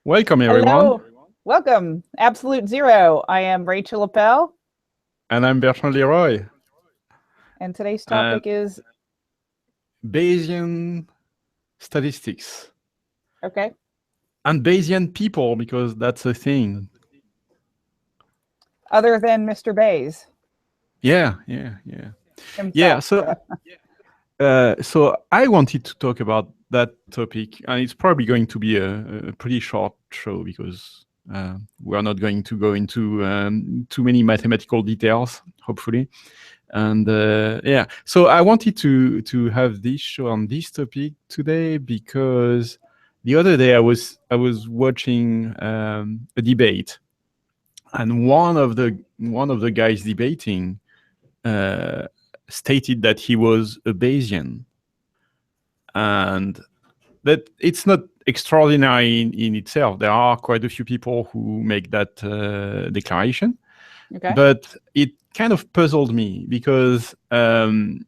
Welcome, everyone. Hello, welcome. Absolute Zero. I am Rachel Appel, And I'm Bertrand Leroy. and today's And topic is Bayesian statistics. okay, And Bayesian people, because that's a thing. other than Mr. Bays Yeah. Yeah, himself. so I wanted to talk about that topic, and it's probably going to be a pretty short show because we're not going to go into too many mathematical details, hopefully. And so I wanted to have this show on this topic today because the other day I was watching a debate, and one of the guys debating uh, stated that he was a Bayesian, and that it's not extraordinary in itself. There are quite a few people who make that declaration, Okay. but it kind of puzzled me because I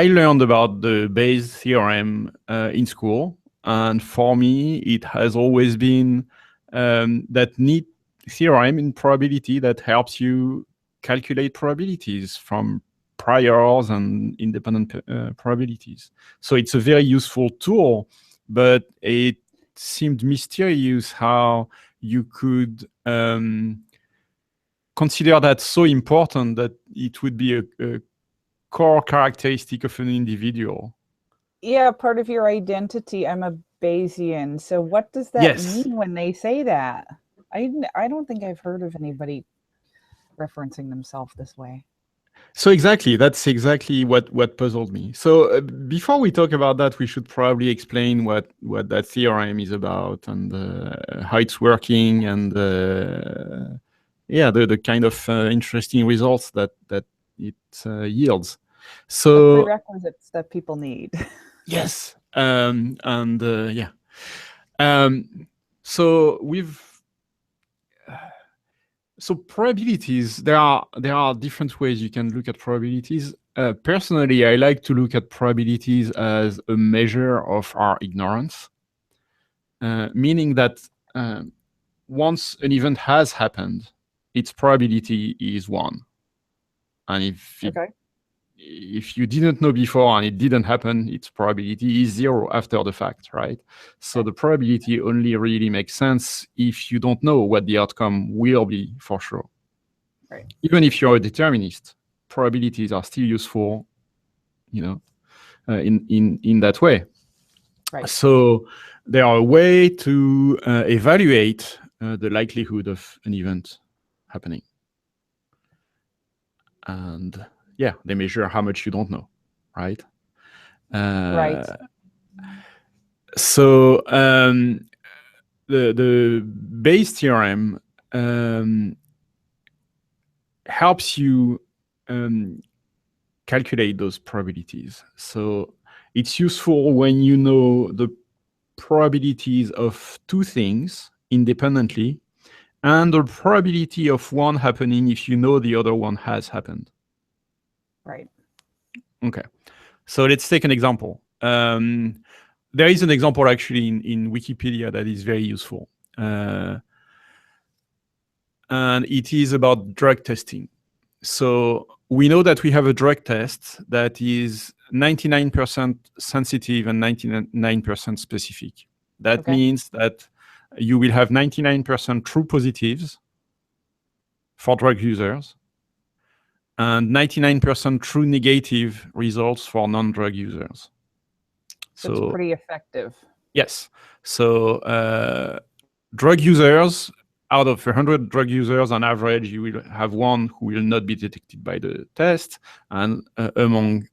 learned about the Bayes theorem in school, and for me, it has always been that neat theorem in probability that helps you calculate probabilities from priors and independent probabilities. So it's a very useful tool, but it seemed mysterious how you could consider that so important that it would be a core characteristic of an individual. Yeah, part of your identity. I'm a Bayesian. So, what does that Yes. mean when they say that? I don't think I've heard of anybody referencing themselves this way. So exactly, that's exactly what puzzled me. So before we talk about that, we should probably explain what that theorem is about and how it's working and the kind of interesting results that it yields. The So prerequisites that people need. yes, and yeah. Um, so we've So probabilities, there are different ways you can look at probabilities. Personally, I like to look at probabilities as a measure of our ignorance, meaning that once an event has happened, its probability is one, and Okay. if you didn't know before and it didn't happen, its probability is zero after the fact, right? So Okay. the probability only really makes sense if you don't know what the outcome will be for sure. Right. Even if you're a determinist, probabilities are still useful, in that way. Right. So they are a way to evaluate the likelihood of an event happening, and yeah, they measure how much you don't know, right? Right. Uh, so the Bayes theorem helps you calculate those probabilities. So it's useful when you know the probabilities of two things independently and the probability of one happening if you know the other one has happened. Right. Okay. So let's take an example. There is an example actually in Wikipedia that is very useful. And it is about drug testing. So we know that we have a drug test that is 99% sensitive and 99% specific. That Okay. means that you will have 99% true positives for drug users and 99% true negative results for non-drug users. That's So pretty effective. yes, so drug users, out of 100 drug users on average, you will have one who will not be detected by the test. And among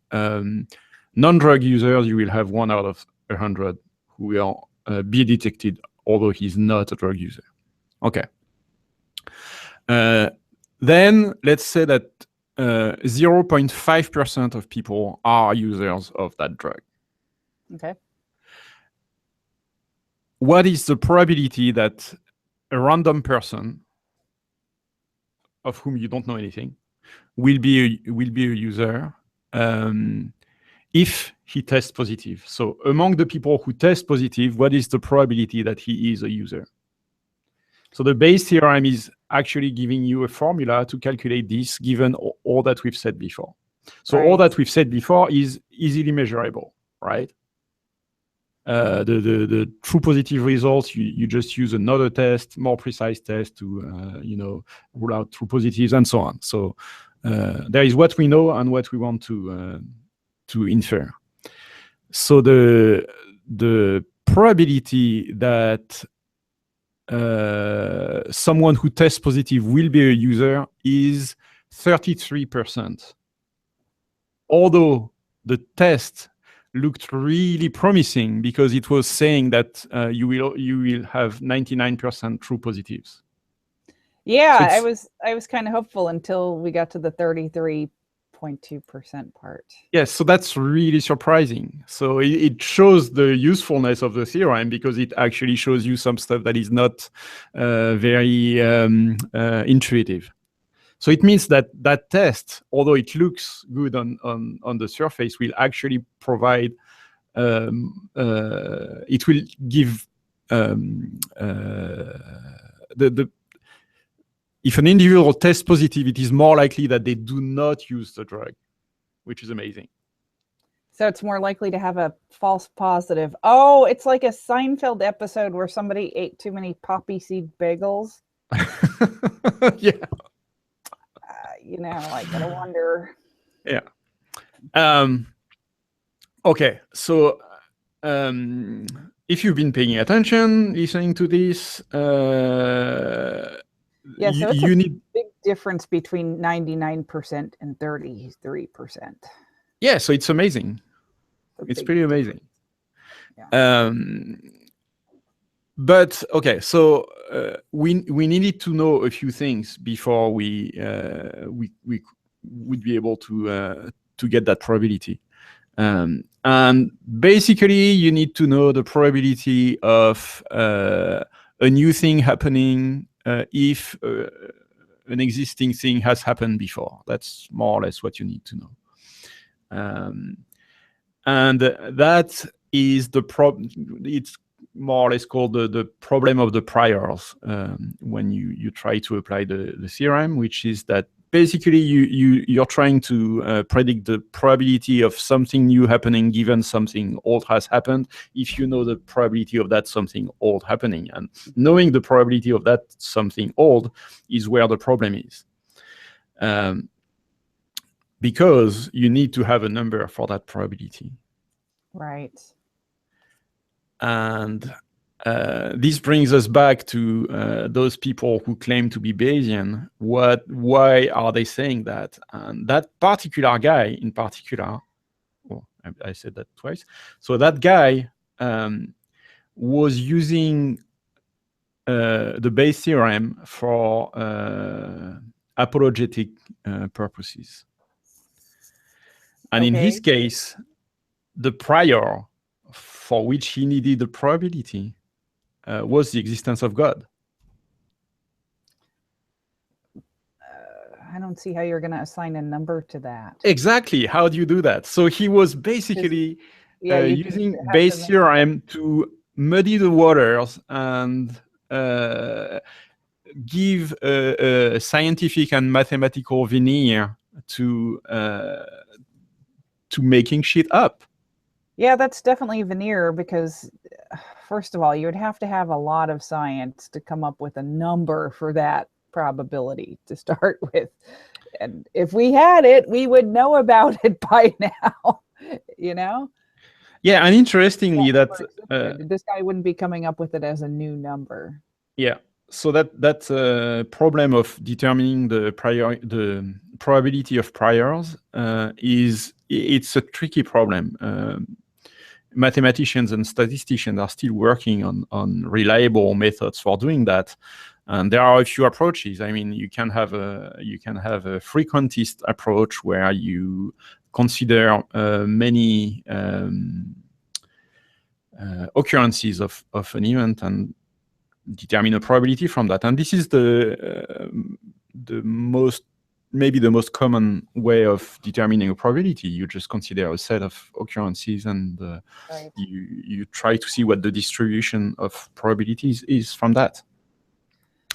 non-drug users, you will have one out of 100 who will be detected, although he's not a drug user. Okay. Then let's say that 0.5% of people are users of that drug. Okay. What is the probability that a random person of whom you don't know anything will be a user if he tests positive. So among the people who test positive, what is the probability that he is a user? So the Bayes theorem is actually giving you a formula to calculate this, given all that we've said before. So all that we've said before is easily measurable, right? The true positive results, you just use another test, more precise test to rule out true positives and so on. So there is what we know and what we want to infer. So the probability that someone who tests positive will be a user is 33%. Although the test looked really promising because it was saying that you will have 99% true positives. Yeah, so I was kind of hopeful until we got to the 33.2% part. Yes, so that's really surprising. So it shows the usefulness of the theorem because it actually shows you some stuff that is not very intuitive. So it means that that test, although it looks good on the surface, will actually provide, it will give if an individual tests positive, it is more likely that they do not use the drug, which is amazing. So it's more likely to have a false positive. Oh, it's like a Seinfeld episode where somebody ate too many poppy seed bagels. Yeah. I gotta wonder. Yeah. Okay, so if you've been paying attention, listening to this, so it's a big difference between 99% and 33%. Yeah, so it's amazing. It's pretty amazing. Yeah. But okay, so we needed to know a few things before we would be able to get that probability. And basically, you need to know the probability of a new thing happening if an existing thing has happened before. That's more or less what you need to know. And that is the problem. It's more or less called the problem of the priors when you try to apply the theorem, which is that basically you're trying to predict the probability of something new happening given something old has happened if you know the probability of that something old happening. And knowing the probability of that something old is where the problem is. Because you need to have a number for that probability. Right. And this brings us back to those people who claim to be Bayesian. Why are they saying that? And that particular guy in particular, I said that twice. So that guy was using the Bayes theorem for apologetic purposes. And in his case, the prior for which he needed the probability was the existence of God. I don't see how you're going to assign a number to that. Exactly. How do you do that? So he was basically using Bayes theorem to muddy the waters and give a scientific and mathematical veneer to making shit up. Yeah, that's definitely a veneer because, first of all, you would have to have a lot of science to come up with a number for that probability to start with. And if we had it, we would know about it by now, Yeah, and interestingly, this guy wouldn't be coming up with it as a new number. Yeah, so that problem of determining the probability of priors it's a tricky problem. Mathematicians and statisticians are still working on reliable methods for doing that, and there are a few approaches. I mean, you can have a frequentist approach where you consider many occurrences of an event and determine a probability from that. And this is the most maybe the most common way of determining a probability. You just consider a set of occurrences and Right. you try to see what the distribution of probabilities is from that.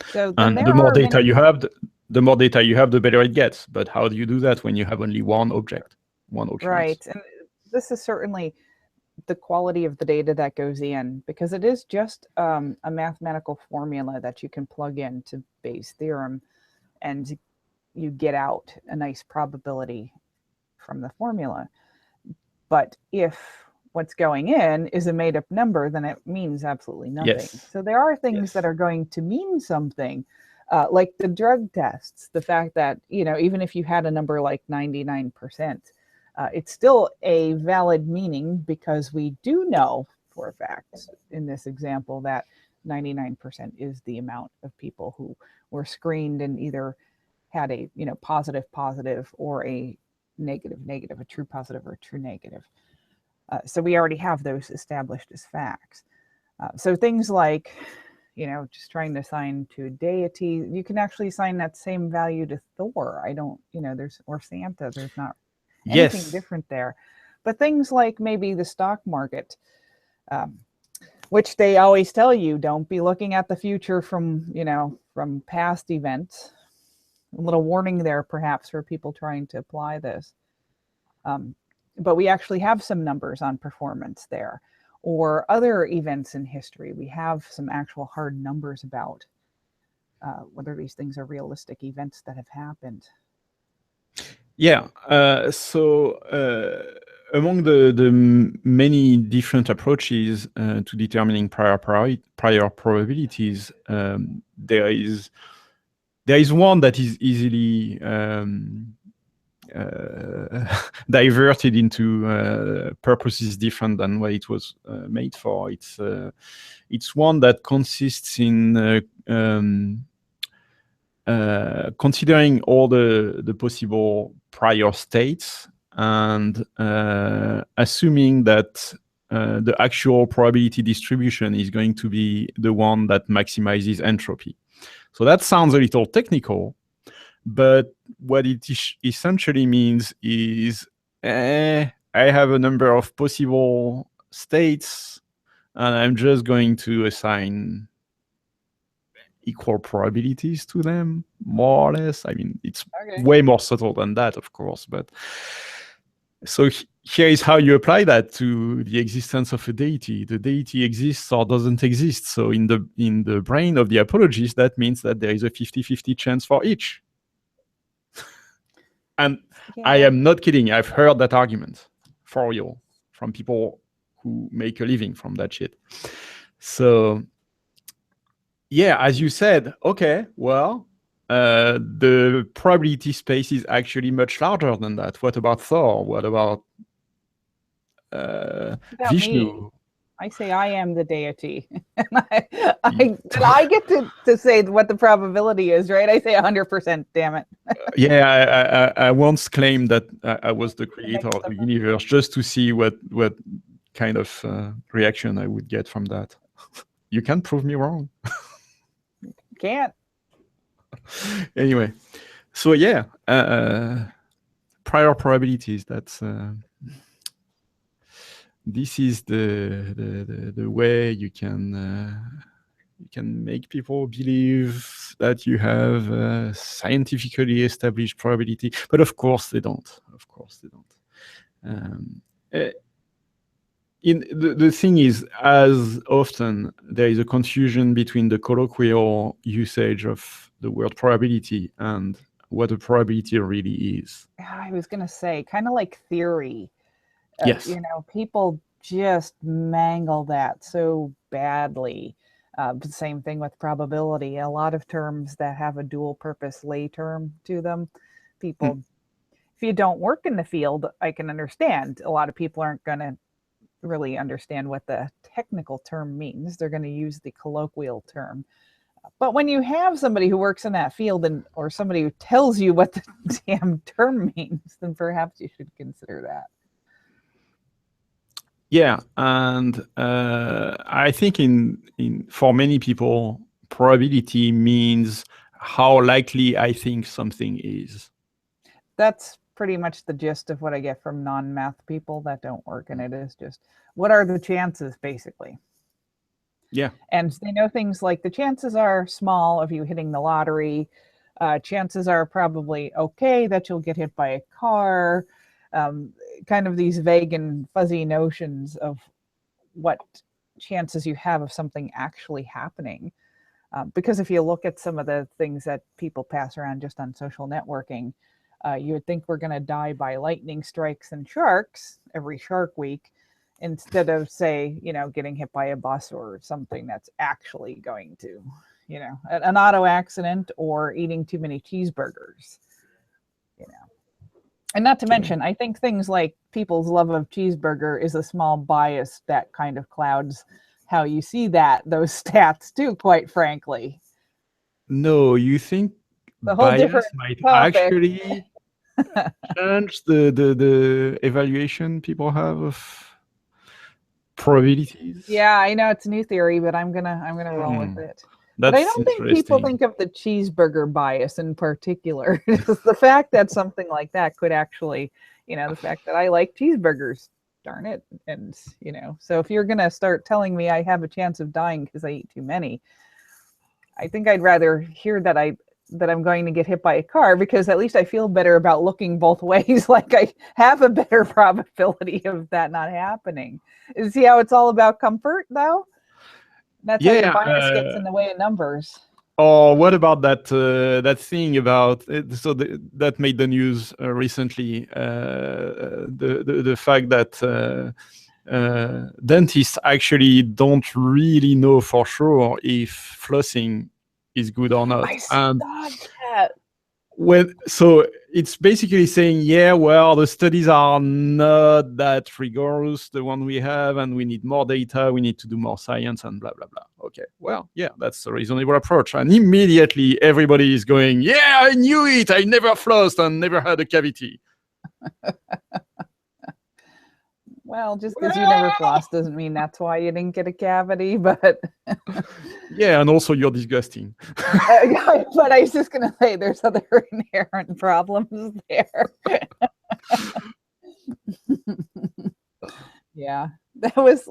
So then And there the more are data many. you have, the more data you have, the better it gets. But how do you do that when you have only one object, one occurrence? Right. And this is certainly the quality of the data that goes in, because it is just a mathematical formula that you can plug into Bayes' theorem, and you get out a nice probability from the formula. But if what's going in is a made up number, then it means absolutely nothing. Yes. So there are things Yes. that are going to mean something, like the drug tests, the fact that, even if you had a number like 99%, it's still a valid meaning, because we do know for a fact in this example that 99% is the amount of people who were screened and either had a positive or a negative, a true positive or a true negative. So we already have those established as facts. So things like, just trying to assign to a deity, you can actually assign that same value to Thor. Or Santa, there's not anything different there. But things like maybe the stock market, which they always tell you, don't be looking at the future from past events. A little warning there, perhaps, for people trying to apply this. But we actually have some numbers on performance there, or other events in history. We have some actual hard numbers about whether these things are realistic events that have happened. Yeah. So among the many different approaches to determining prior probabilities, there is one that is easily diverted into purposes different than what it was made for. It's one that consists in considering all the possible prior states and assuming that the actual probability distribution is going to be the one that maximizes entropy. So that sounds a little technical, but what it essentially means is I have a number of possible states and I'm just going to assign equal probabilities to them, more or less. I mean, it's way more subtle than that, of course. But so here is how you apply that to the existence of a deity. The deity exists or doesn't exist. So in the brain of the apologist, that means that there is a 50-50 chance for each. And I am not kidding. I've heard that argument for real from people who make a living from that shit. So yeah, as you said, okay, well, the probability space is actually much larger than that. What about Thor? What about Vishnu? Me? I say I am the deity. And I get to say what the probability is, right? I say 100%, damn it. Yeah, I once claimed that I was the creator of the universe just to see what kind of reaction I would get from that. You can't prove me wrong. Can't. Anyway, so yeah, prior probabilities. This is the way you can make people believe that you have a scientifically established probability, but of course they don't. Of course they don't. The thing is, as often there is a confusion between the colloquial usage of the word probability and what a probability really is. I was going to say, kind of like theory. Yes. People just mangle that so badly. Same thing with probability. A lot of terms that have a dual purpose lay term to them, people, if you don't work in the field, I can understand. A lot of people aren't going to really understand what the technical term means. They're going to use the colloquial term. But when you have somebody who works in that field or somebody who tells you what the damn term means, then perhaps you should consider that. Yeah, and I think for many people, probability means how likely I think something is. That's pretty much the gist of what I get from non-math people that don't work in it, is just what are the chances, basically. Yeah. And they know things like the chances are small of you hitting the lottery. Chances are probably okay that you'll get hit by a car. Kind of these vague and fuzzy notions of what chances you have of something actually happening. Because if you look at some of the things that people pass around just on social networking, you would think we're going to die by lightning strikes and sharks every Shark Week, instead of, say, getting hit by a bus or something that's actually going to, an auto accident or eating too many cheeseburgers, And not to mention, I think things like people's love of cheeseburger is a small bias that kind of clouds how you see those stats too, quite frankly. No, you think The whole different bias might topic. actually change the evaluation people have of probabilities? Yeah, I know it's a new theory, but I'm gonna roll with it. But I That's don't think people interesting. think of the cheeseburger bias in particular. It's the fact that something like that could actually, the fact that I like cheeseburgers, darn it. And, so if you're gonna start telling me I have a chance of dying because I eat too many, I think I'd rather hear that I'm going to get hit by a car, because at least I feel better about looking both ways. Like I have a better probability of that not happening. See how it's all about comfort, though? That's how your Yeah. bias gets in the way of numbers. Or what about that thing about it, that made the news recently? The fact that dentists actually don't really know for sure if flossing is good or not. I saw that. So it's basically saying, yeah, well, the studies are not that rigorous, the one we have, and we need more data, we need to do more science, and blah, blah, blah. Okay, well, yeah, that's a reasonable approach. And immediately everybody is going, yeah, I knew it, I never flossed and never had a cavity. Well, just because you never flossed doesn't mean that's why you didn't get a cavity, but yeah, and also you're disgusting. but I was just gonna say there's other inherent problems there. Yeah, that was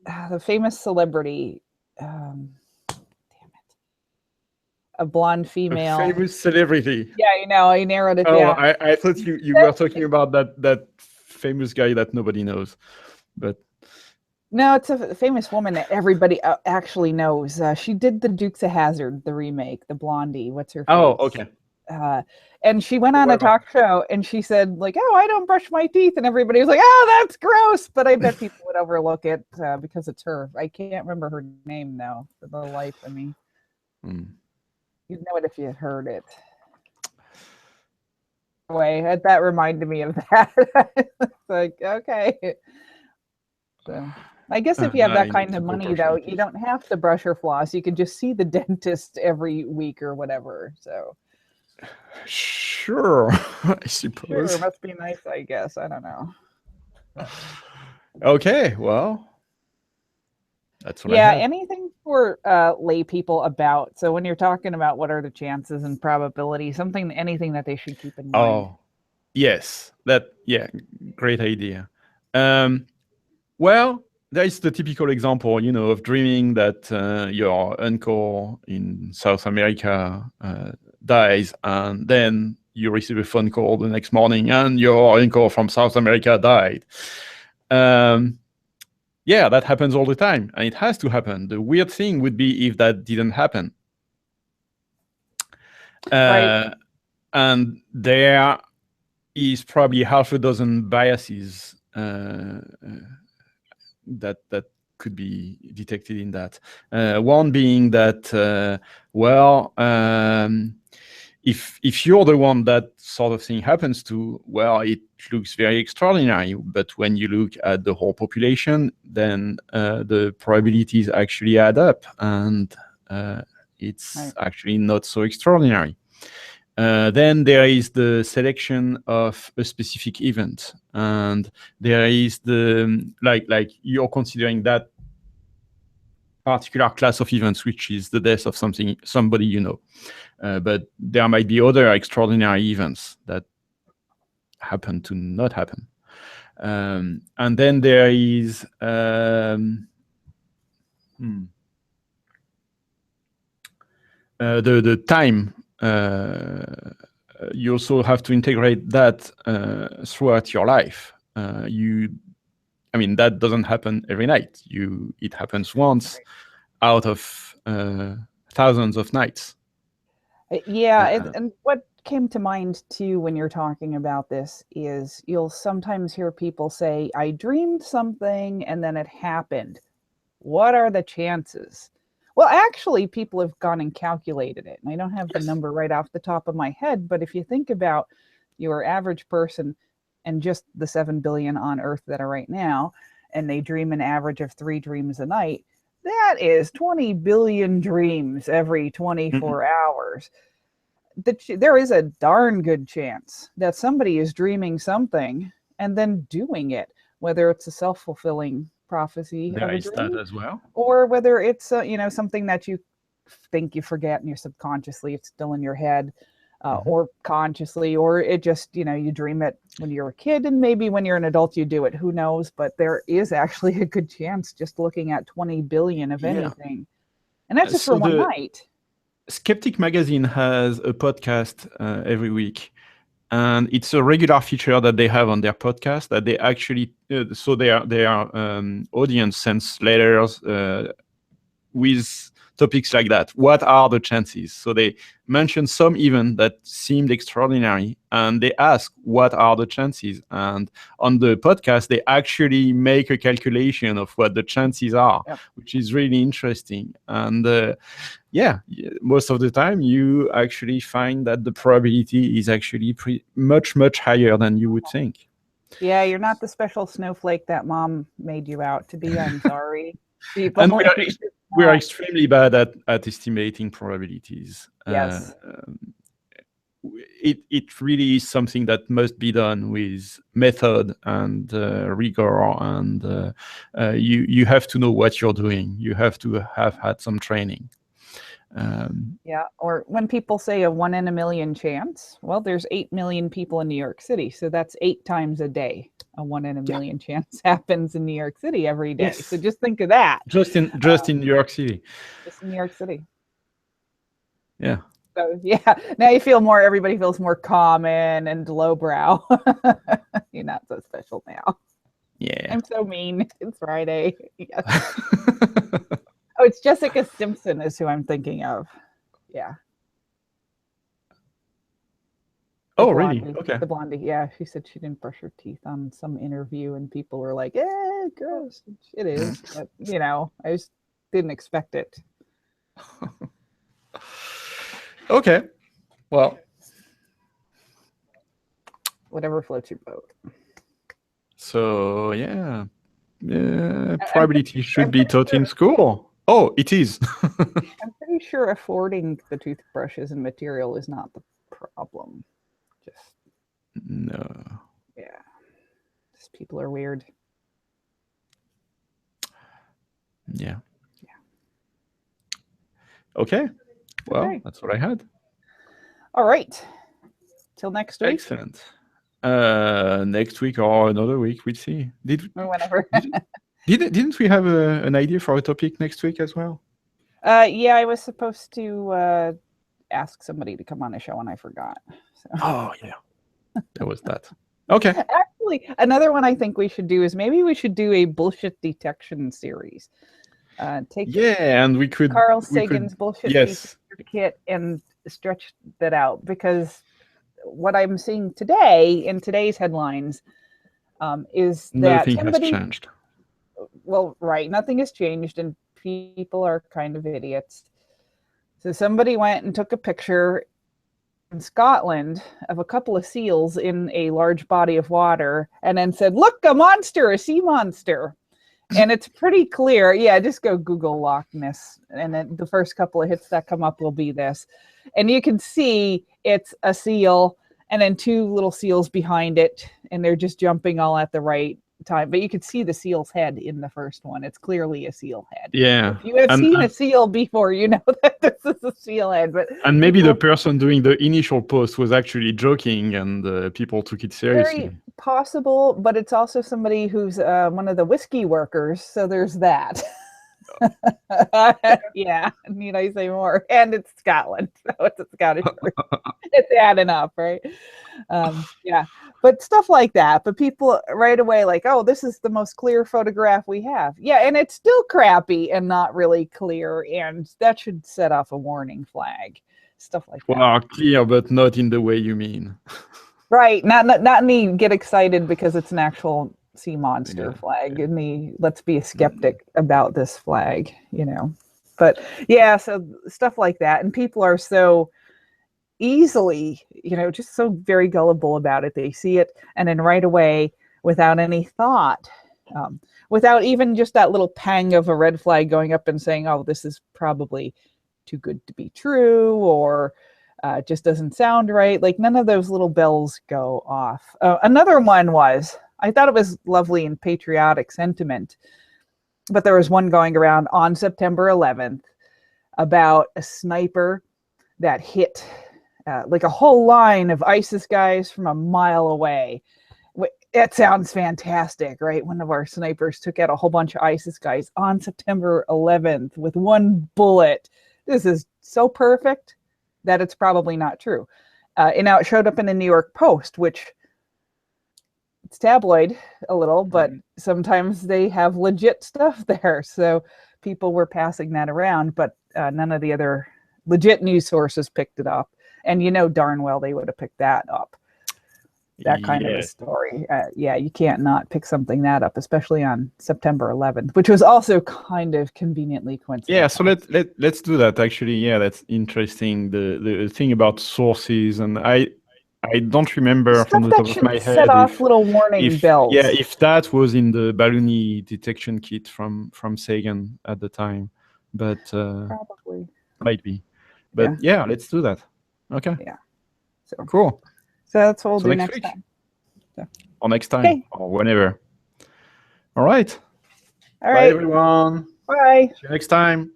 the famous celebrity. Damn it, a blonde female. A famous celebrity. Yeah, I narrowed it down. down. I thought you were talking about that famous guy that nobody knows, but no, it's a famous woman that everybody actually knows. She did the Dukes of Hazzard, the remake, the Blondie. What's her face? Oh, okay. And she went on a talk show and she said, like, oh, I don't brush my teeth. And everybody was like, oh, that's gross. But I bet people would overlook it because it's her. I can't remember her name, though, for the life of me. You'd know it if you heard it. Anyway, that reminded me of that. It's like, okay. So I guess if you have that kind of money, though, you don't have to brush or floss. You can just see the dentist every week or whatever. So sure, I suppose. Sure, must be nice, I guess. I don't know. Okay, well, that's what I anything for lay people about. So when you're talking about what are the chances and probability, anything that they should keep in mind. Oh, yes, great idea. Well, there is the typical example, of dreaming that your uncle in South America dies, and then you receive a phone call the next morning, and your uncle from South America died. Yeah, that happens all the time, and it has to happen. The weird thing would be if that didn't happen. Right. And there is probably half a dozen biases that could be detected in that. One being that, if you're the one that sort of thing happens to, well, it looks very extraordinary. But when you look at the whole population, then the probabilities actually add up, and it's actually not so extraordinary. Then there is the selection of a specific event, and there is the like you're considering that particular class of events, which is the death of somebody you know. But there might be other extraordinary events that happen to not happen. And then there is the time. You also have to integrate that throughout your life. I mean, that doesn't happen every night. It happens once out of thousands of nights. Yeah, and what came to mind too when you're talking about this is you'll sometimes hear people say, I dreamed something and then it happened. What are the chances? Well, actually, people have gone and calculated it. And I don't have the number right off the top of my head, but if you think about your average person and just the 7 billion on Earth that are right now, and they dream an average of 3 dreams a night, that is 20 billion dreams every 24 hours. There is a darn good chance that somebody is dreaming something and then doing it, whether it's a self-fulfilling prophecy there of a is dream, that as well, or whether it's something that you think you forget and you're subconsciously, it's still in your head, or consciously, or it just, you dream it when you're a kid and maybe when you're an adult you do it, who knows. But there is actually a good chance just looking at 20 billion of anything, and that's just for one night. Skeptic Magazine has a podcast every week, and it's a regular feature that they have on their podcast that they actually so their audience sends letters with topics like that. What are the chances? So they mention some event that seemed extraordinary, and they ask, what are the chances? And on the podcast, they actually make a calculation of what the chances are, which is really interesting. And most of the time, you actually find that the probability is actually much, much higher than you would think. Yeah, you're not the special snowflake that mom made you out to be. I'm sorry. People. And we are extremely bad at estimating probabilities. Yes. It really is something that must be done with method and rigor, and you have to know what you're doing. You have to have had some training. Or when people say a 1 in a million chance, well, there's 8 million people in New York City, so that's 8 times a day. A 1 in a million chance happens in New York City every day. So just think of that. Just in New York City. Just in New York City. Yeah. So now everybody feels more common and lowbrow. You're not so special now. Yeah. I'm so mean. It's Friday. Yes. Oh, it's Jessica Simpson is who I'm thinking of. Yeah. Oh, really? Okay. The blondie. Yeah. She said she didn't brush her teeth on some interview and people were like, gross. It is. But, I just didn't expect it. Okay. Well. Whatever floats your boat. So, probability should be taught in school. Oh, it is. I'm pretty sure affording the toothbrushes and material is not the problem. Just no. Yeah. Just people are weird. Yeah. Okay. Well, that's what I had. All right. Till next week. Excellent. Next week or another week, we'll see. Or whenever. Didn't we have an idea for a topic next week as well? Yeah, I was supposed to ask somebody to come on a show and I forgot. So. Oh, yeah. There was that. Okay. Actually, another one I think we should do is maybe we should do a bullshit detection series. And we could Carl Sagan's bullshit certificate and stretch that out, because what I'm seeing today in today's headlines is that nothing has changed. Well, right, nothing has changed, and people are kind of idiots. So somebody went and took a picture in Scotland of a couple of seals in a large body of water and then said, look, a sea monster. And it's pretty clear. Yeah, just go Google Loch Ness, and then the first couple of hits that come up will be this. And you can see it's a seal and then 2 little seals behind it, and they're just jumping all at the right time, but you could see the seal's head in the first one. It's clearly a seal head. Yeah. If you have seen a seal before, you know that this is a seal head. But maybe the person doing the initial post was actually joking, and people took it seriously. Very possible, but it's also somebody who's one of the whiskey workers. So there's that. Yeah, need I say more? And it's Scotland, so it's a Scottish word. It's adding up, right? Yeah, but stuff like that. But people right away like, oh, this is the most clear photograph we have. Yeah, and it's still crappy and not really clear, and that should set off a warning flag. Stuff like that. Well, clear, but not in the way you mean. Right, not me get excited because it's an actual sea monster flag, and the let's be a skeptic about this flag, you know. But yeah, so stuff like that, and people are so easily, you know, just so very gullible about it. They see it and then right away, without any thought, without even just that little pang of a red flag going up and saying, oh, this is probably too good to be true, or just doesn't sound right. Like none of those little bells go off. Another one was, I thought it was lovely and patriotic sentiment, but there was one going around on September 11th about a sniper that hit like a whole line of ISIS guys from a mile away. It sounds fantastic, right? One of our snipers took out a whole bunch of ISIS guys on September 11th with one bullet. This is so perfect that it's probably not true. And now it showed up in the New York Post, which it's tabloid a little, but sometimes they have legit stuff there. So people were passing that around, but none of the other legit news sources picked it up. And you know darn well they would have picked that up. That kind of a story. Yeah, you can't not pick something that up, especially on September 11th, which was also kind of conveniently coincidental. Yeah, so let's do that. Actually, yeah, that's interesting. The thing about sources, and I don't remember Stuff from the top of my head set off little warning bells. Yeah, if that was in the baloney detection kit from Sagan at the time, but probably might be. But yeah, let's do that. Okay. Yeah. So cool. So that's what we'll do next time. So. Or next time, or whenever. All right. All right. Bye, everyone. Bye. See you next time.